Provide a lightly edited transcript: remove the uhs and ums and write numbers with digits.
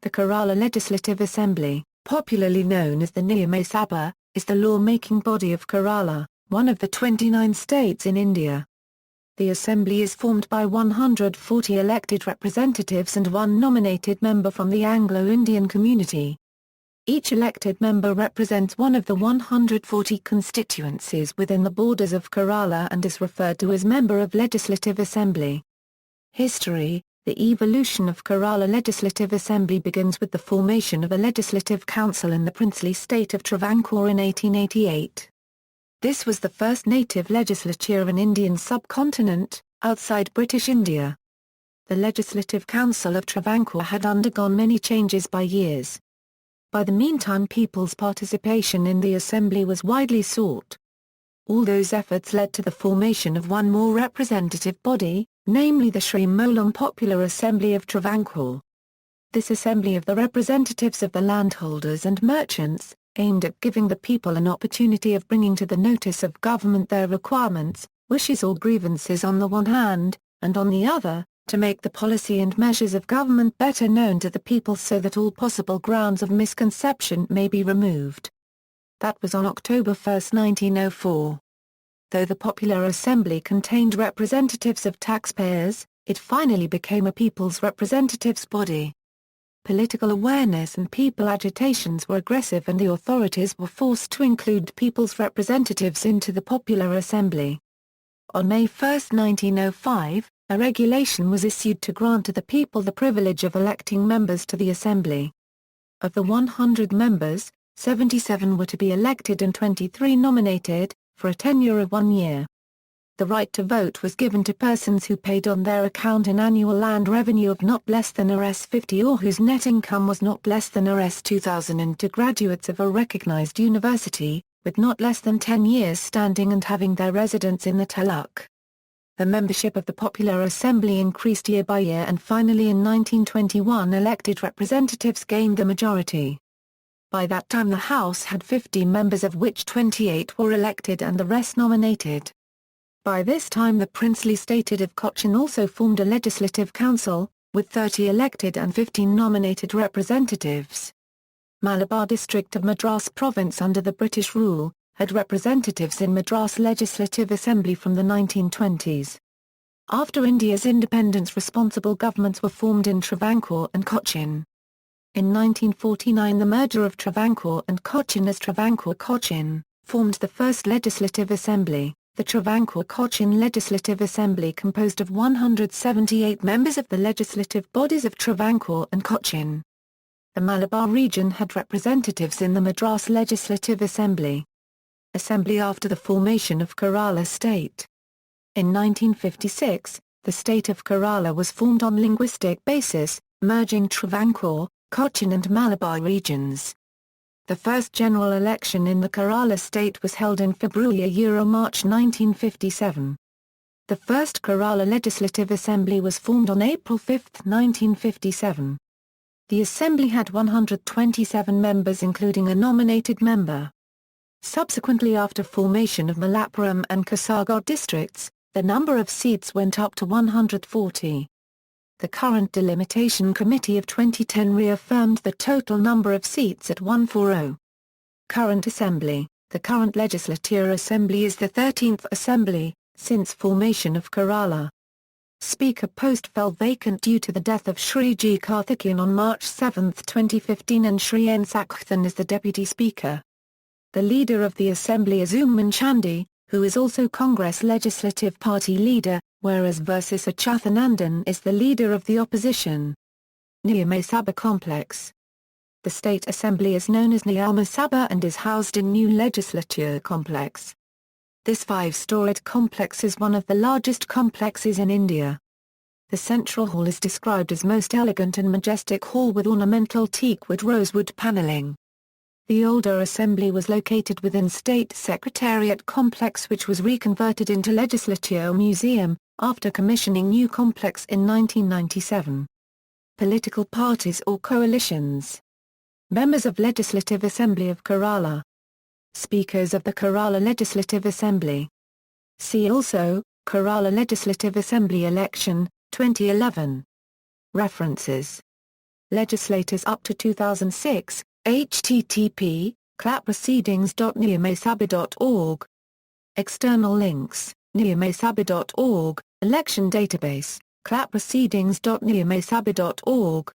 The Kerala Legislative Assembly, popularly known as the Niyamasabha, is the law-making body of Kerala, one of the 29 states in India. The assembly is formed by 140 elected representatives and one nominated member from the Anglo-Indian community. Each elected member represents one of the 140 constituencies within the borders of Kerala and is referred to as Member of Legislative Assembly. History. The evolution of Kerala Legislative Assembly begins with the formation of a Legislative Council in the princely state of Travancore in 1888. This was the first native legislature in Indian subcontinent, outside British India. The Legislative Council of Travancore had undergone many changes by years. By the meantime, people's participation in the assembly was widely sought. All those efforts led to the formation of one more representative body, namely the Sri Molam Popular Assembly of Travancore. This assembly of the representatives of the landholders and merchants, aimed at giving the people an opportunity of bringing to the notice of government their requirements, wishes or grievances on the one hand, and on the other, to make the policy and measures of government better known to the people so that all possible grounds of misconception may be removed. That was on October 1, 1904. Though the Popular Assembly contained representatives of taxpayers, it finally became a people's representatives body. Political awareness and people agitations were aggressive and the authorities were forced to include people's representatives into the Popular Assembly. On May 1, 1905, a regulation was issued to grant to the people the privilege of electing members to the Assembly. Of the 100 members, 77 were to be elected and 23 nominated, for a tenure of 1 year. The right to vote was given to persons who paid on their account an annual land revenue of not less than Rs 50 or whose net income was not less than Rs 2,000 and to graduates of a recognized university, with not less than 10 years standing and having their residence in the taluk. The membership of the Popular Assembly increased year by year and finally in 1921 elected representatives gained the majority. By that time the House had 50 members of which 28 were elected and the rest nominated. By this time the princely state of Cochin also formed a legislative council, with 30 elected and 15 nominated representatives. Malabar district of Madras province under the British rule, had representatives in Madras Legislative Assembly from the 1920s. After India's independence responsible governments were formed in Travancore and Cochin. In 1949 the merger of Travancore and Cochin as Travancore-Cochin, formed the first Legislative Assembly. The Travancore-Cochin Legislative Assembly composed of 178 members of the legislative bodies of Travancore and Cochin. The Malabar region had representatives in the Madras Legislative Assembly. Assembly after the formation of Kerala state. In 1956, the state of Kerala was formed on linguistic basis, merging Travancore, Cochin and Malabar regions. The first general election in the Kerala state was held in February–March 1957. The first Kerala Legislative Assembly was formed on April 5, 1957. The assembly had 127 members including a nominated member. Subsequently after formation of Malappuram and Kasaragod districts, the number of seats went up to 140. The current delimitation committee of 2010 reaffirmed the total number of seats at 140. Current Assembly. The current Legislature Assembly is the 13th Assembly, since formation of Kerala. Speaker post fell vacant due to the death of Shri G. Karthikeyan on March 7, 2015 and Shri N. Sakhthan is the Deputy Speaker. The leader of the Assembly is Oommen Chandy, who is also Congress Legislative Party leader, whereas versus Achyuthanandan is the leader of the opposition. Niyamasabha Complex. The State Assembly is known as Niyamasabha and is housed in New Legislature Complex. This 5-storied complex is one of the largest complexes in India. The central hall is described as most elegant and majestic hall with ornamental teakwood rosewood panelling. The older assembly was located within State Secretariat Complex which was reconverted into Legislature Museum, after commissioning new complex in 1997. Political parties or coalitions. Members of Legislative Assembly of Kerala. Speakers of the Kerala Legislative Assembly. See also, Kerala Legislative Assembly election, 2011. References Legislators up to 2006, http://clapproceedings.niyamasabha.org. External links, niyamasabha.org, Election Database, clapproceedings.niyamasabha.org.